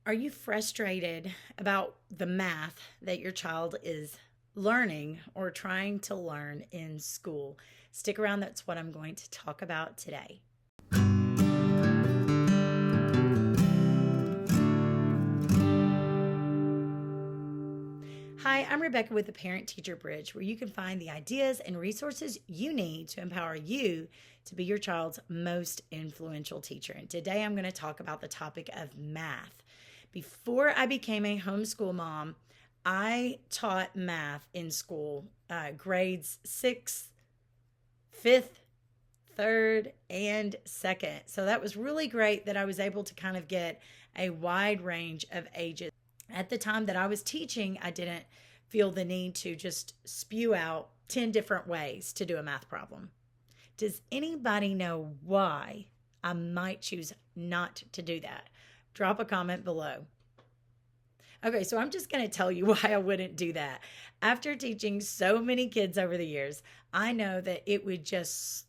Are you frustrated about the math that your child is learning or trying to learn in school? Stick around, that's what I'm going to talk about today. Hi, I'm Rebecca with the Parent Teacher Bridge, where you can find the ideas and resources you need to empower you to be your child's most influential teacher. And today I'm going to talk about the topic of math. Before I became a homeschool mom, I taught math in school, grades 6th, 5th, 3rd, and 2nd. So that was really great that I was able to kind of get a wide range of ages. At the time that I was teaching, I didn't feel the need to just spew out 10 different ways to do a math problem. Does anybody know why I might choose not to do that? Drop a comment below. Okay, so I'm just going to tell you why I wouldn't do that. After teaching so many kids over the years, I know that it would just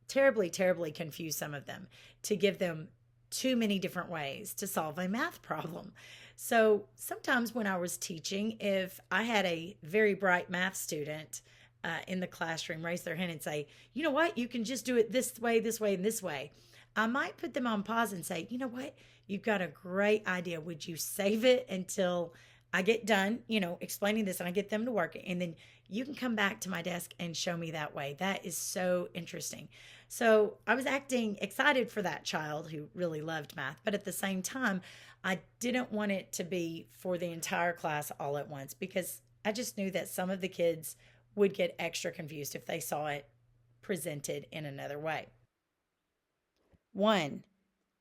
terribly, terribly confuse some of them to give them too many different ways to solve a math problem. So sometimes when I was teaching, if I had a very bright math student in the classroom raise their hand and say, you know what, you can just do it this way, and this way, I might put them on pause and say, you know what, you've got a great idea. Would you save it until I get done, explaining this and I get them to work it? And then you can come back to my desk and show me that way. That is so interesting. So I was acting excited for that child who really loved math, but at the same time, I didn't want it to be for the entire class all at once because I just knew that some of the kids would get extra confused if they saw it presented in another way. 1,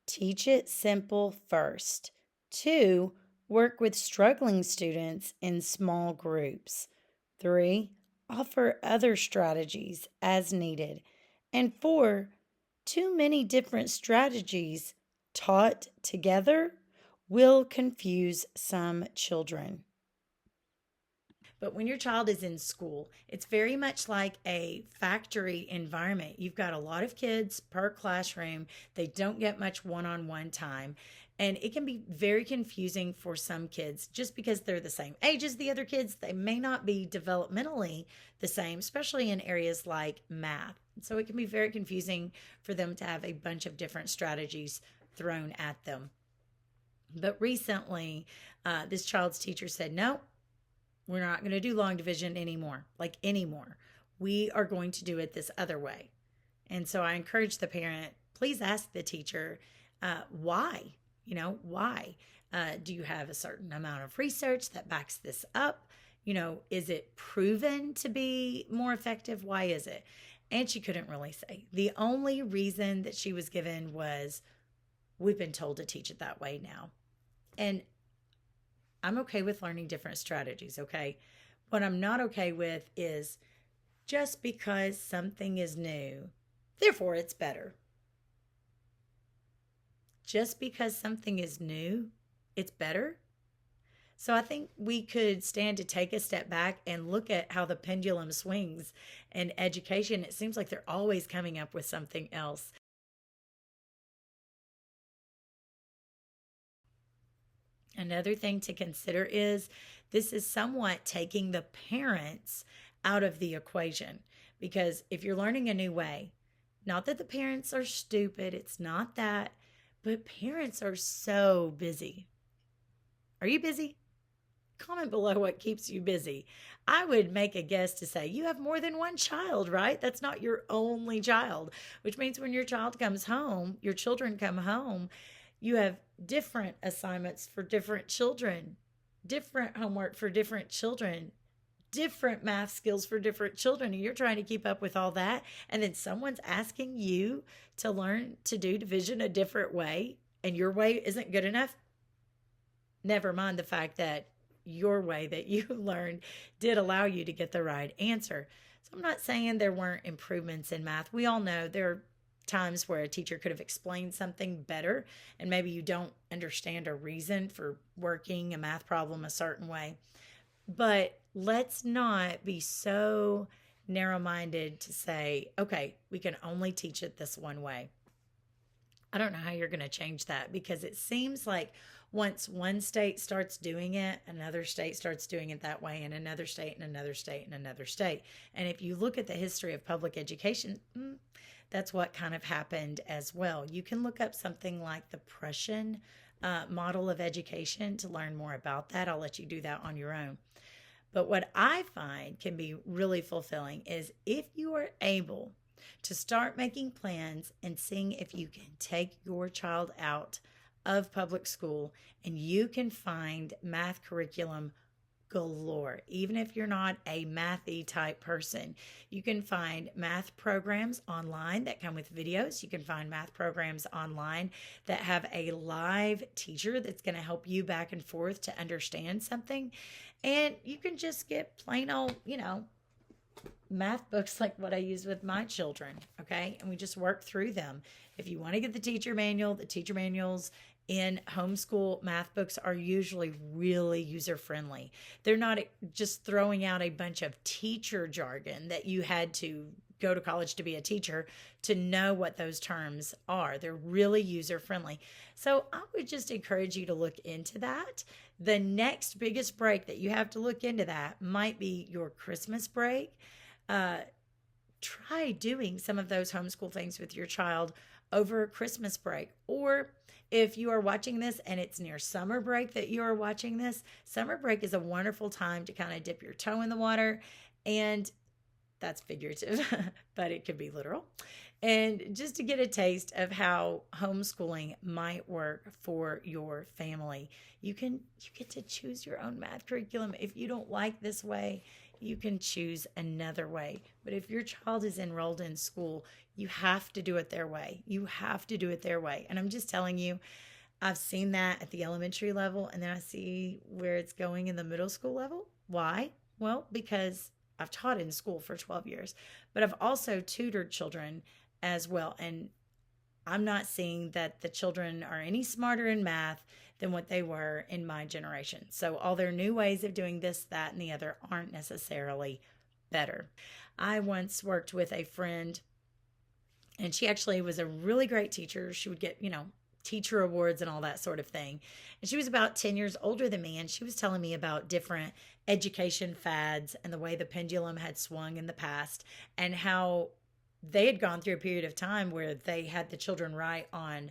teach it simple first. 2, work with struggling students in small groups. 3, offer other strategies as needed. And 4, too many different strategies taught together will confuse some children. But when your child is in school, it's very much like a factory environment. You've got a lot of kids per classroom. They don't get much one-on-one time. And it can be very confusing for some kids just because they're the same age as the other kids. They may not be developmentally the same, especially in areas like math. So it can be very confusing for them to have a bunch of different strategies thrown at them. But recently, this child's teacher said, no, we're not going to do long division anymore. We are going to do it this other way. And so I encourage the parent, please ask the teacher, why? Why? Do you have a certain amount of research that backs this up? Is it proven to be more effective? Why is it? And she couldn't really say. The only reason that she was given was, we've been told to teach it that way now. And I'm okay with learning different strategies, okay? What I'm not okay with is just because something is new, therefore it's better. Just because something is new, it's better. So I think we could stand to take a step back and look at how the pendulum swings in education. It seems like they're always coming up with something else. Another thing to consider is this is somewhat taking the parents out of the equation, because if you're learning a new way, not that the parents are stupid, it's not that, but parents are so busy. Are you busy? Comment below what keeps you busy. I would make a guess to say you have more than one child, right? That's not your only child, which means when your child comes home, your children come home, you have different assignments for different children, different homework for different children, different math skills for different children. And you're trying to keep up with all that. And then someone's asking you to learn to do division a different way, and your way isn't good enough. Never mind the fact that your way that you learned did allow you to get the right answer. So I'm not saying there weren't improvements in math. We all know there are times where a teacher could have explained something better, and maybe you don't understand a reason for working a math problem a certain way. But let's not be so narrow-minded to say, okay, we can only teach it this one way. I don't know how you're going to change that, because it seems like Once one state starts doing it, another state starts doing it that way, and another state, and another state, and another state. And if you look at the history of public education, that's what kind of happened as well. You can look up something like the Prussian model of education to learn more about that. I'll let you do that on your own. But what I find can be really fulfilling is if you are able to start making plans and seeing if you can take your child out of public school and you can find math curriculum galore. Even if you're not a mathy type person, you can find math programs online that come with videos. You can find math programs online that have a live teacher that's going to help you back and forth to understand something. And you can just get plain old, math books like what I use with my children. Okay. And we just work through them. If you want to get the teacher manuals in homeschool math books are usually really user friendly. They're not just throwing out a bunch of teacher jargon that you had to go to college to be a teacher to know what those terms are. They're really user friendly. So I would just encourage you to look into that. The next biggest break that you have to look into that might be your Christmas break. Try doing some of those homeschool things with your child over Christmas break. Or if you are watching this and it's near summer break that you are watching this, summer break is a wonderful time to kind of dip your toe in the water. And that's figurative, but it could be literal. And just to get a taste of how homeschooling might work for your family. You get to choose your own math curriculum. If you don't like this way, you can choose another way. But if your child is enrolled in school, you have to do it their way. You have to do it their way. And I'm just telling you, I've seen that at the elementary level, and then I see where it's going in the middle school level. Why? Well, because I've taught in school for 12 years, but I've also tutored children as well. And I'm not seeing that the children are any smarter in math than what they were in my generation. So all their new ways of doing this, that, and the other aren't necessarily better. I once worked with a friend, and she actually was a really great teacher. She would get, teacher awards and all that sort of thing. And she was about 10 years older than me, and she was telling me about different education fads and the way the pendulum had swung in the past, and how they had gone through a period of time where they had the children write on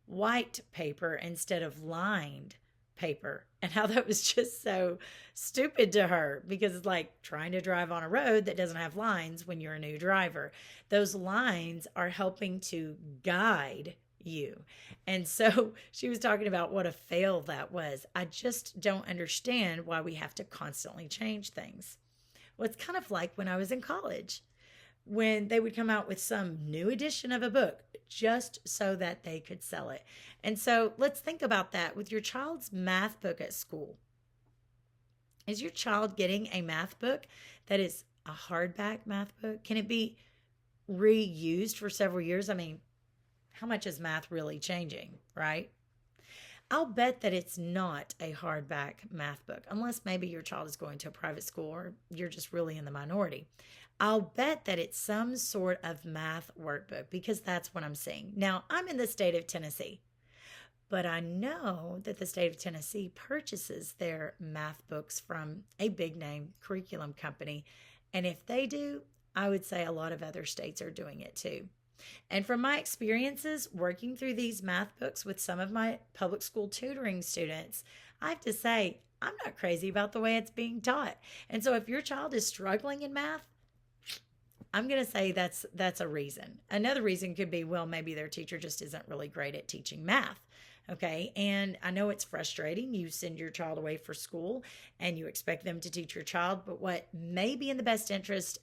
white paper instead of lined paper, and how that was just so stupid to her, because it's like trying to drive on a road that doesn't have lines when you're a new driver. Those lines are helping to guide you. And so she was talking about what a fail that was. I just don't understand why we have to constantly change things. Well, it's kind of like when I was in college, when they would come out with some new edition of a book just so that they could sell it. And so let's think about that with your child's math book at school. Is your child getting a math book that is a hardback math book? Can it be reused for several years? I mean, how much is math really changing, right? I'll bet that it's not a hardback math book, unless maybe your child is going to a private school or you're just really in the minority. I'll bet that it's some sort of math workbook, because that's what I'm seeing. Now, I'm in the state of Tennessee, but I know that the state of Tennessee purchases their math books from a big name curriculum company. And if they do, I would say a lot of other states are doing it too. And from my experiences working through these math books with some of my public school tutoring students, I have to say, I'm not crazy about the way it's being taught. And so if your child is struggling in math, I'm going to say that's a reason. Another reason could be, well, maybe their teacher just isn't really great at teaching math. Okay. And I know it's frustrating. You send your child away for school and you expect them to teach your child, but what may be in the best interest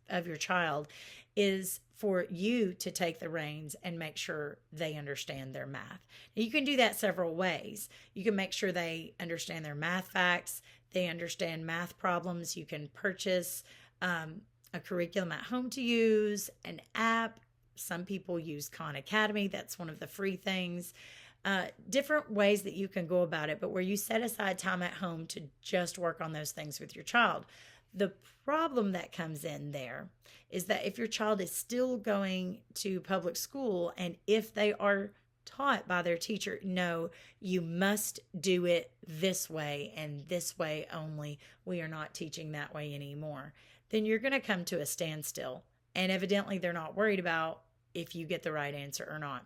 of your child is for you to take the reins and make sure they understand their math. Now, you can do that several ways. You can make sure they understand their math facts, they understand math problems. You can purchase a curriculum at home to use, an app. Some people use Khan Academy. That's one of the free things. Different ways that you can go about it, but where you set aside time at home to just work on those things with your child. The problem that comes in there is that if your child is still going to public school, and if they are taught by their teacher, no, you must do it this way and this way only. We are not teaching that way anymore. Then you're going to come to a standstill. And evidently, they're not worried about if you get the right answer or not.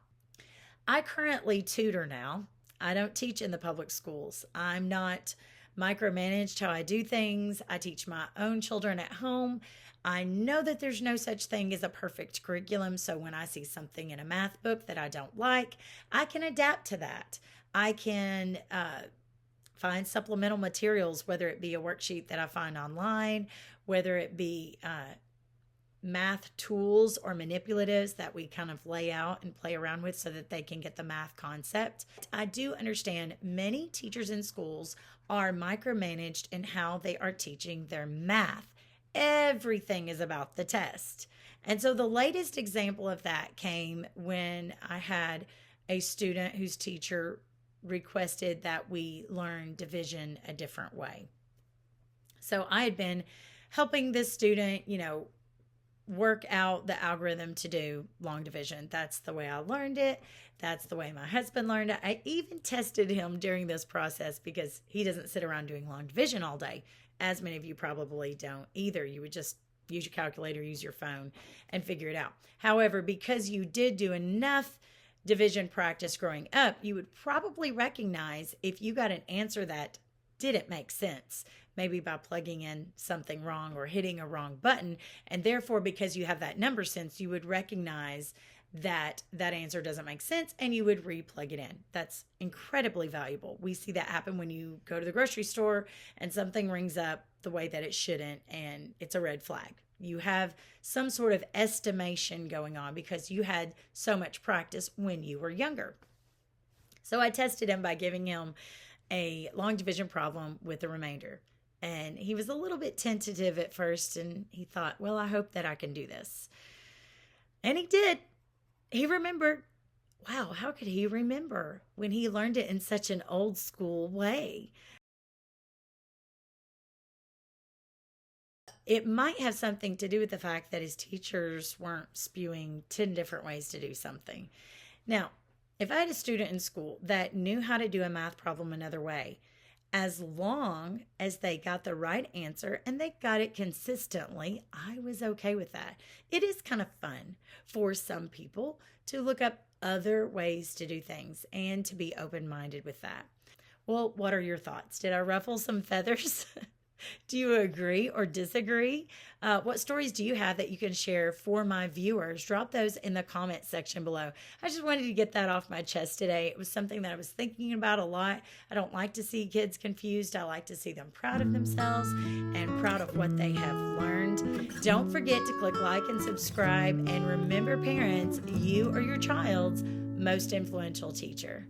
I currently tutor now. I don't teach in the public schools. I'm not micromanaged how I do things. I teach my own children at home. I know that there's no such thing as a perfect curriculum. So when I see something in a math book that I don't like, I can adapt to that. I can find supplemental materials, whether it be a worksheet that I find online, whether it be math tools or manipulatives that we kind of lay out and play around with so that they can get the math concept. I do understand many teachers in schools are micromanaged in how they are teaching their math. Everything is about the test. And so the latest example of that came when I had a student whose teacher requested that we learn division a different way. So I had been helping this student, work out the algorithm to do long division. That's the way I learned it. That's the way my husband learned it. I even tested him during this process because he doesn't sit around doing long division all day, as many of you probably don't either. You would just use your calculator, use your phone, and figure it out. However, because you did do enough division practice growing up, you would probably recognize if you got an answer that didn't make sense, maybe by plugging in something wrong or hitting a wrong button. And therefore, because you have that number sense, you would recognize that that answer doesn't make sense and you would re-plug it in. That's incredibly valuable. We see that happen when you go to the grocery store and something rings up the way that it shouldn't, and it's a red flag. You have some sort of estimation going on because you had so much practice when you were younger. So I tested him by giving him a long division problem with a remainder. And he was a little bit tentative at first, and he thought, well, I hope that I can do this. And he did. He remembered. Wow, how could he remember when he learned it in such an old school way? It might have something to do with the fact that his teachers weren't spewing 10 different ways to do something. Now, if I had a student in school that knew how to do a math problem another way, as long as they got the right answer and they got it consistently, I was okay with that. It is kind of fun for some people to look up other ways to do things and to be open-minded with that. Well, what are your thoughts? Did I ruffle some feathers? Do you agree or disagree? What stories do you have that you can share for my viewers? Drop those in the comment section below. I just wanted to get that off my chest today. It was something that I was thinking about a lot. I don't like to see kids confused. I like to see them proud of themselves and proud of what they have learned. Don't forget to click like and subscribe. And remember, parents, you are your child's most influential teacher.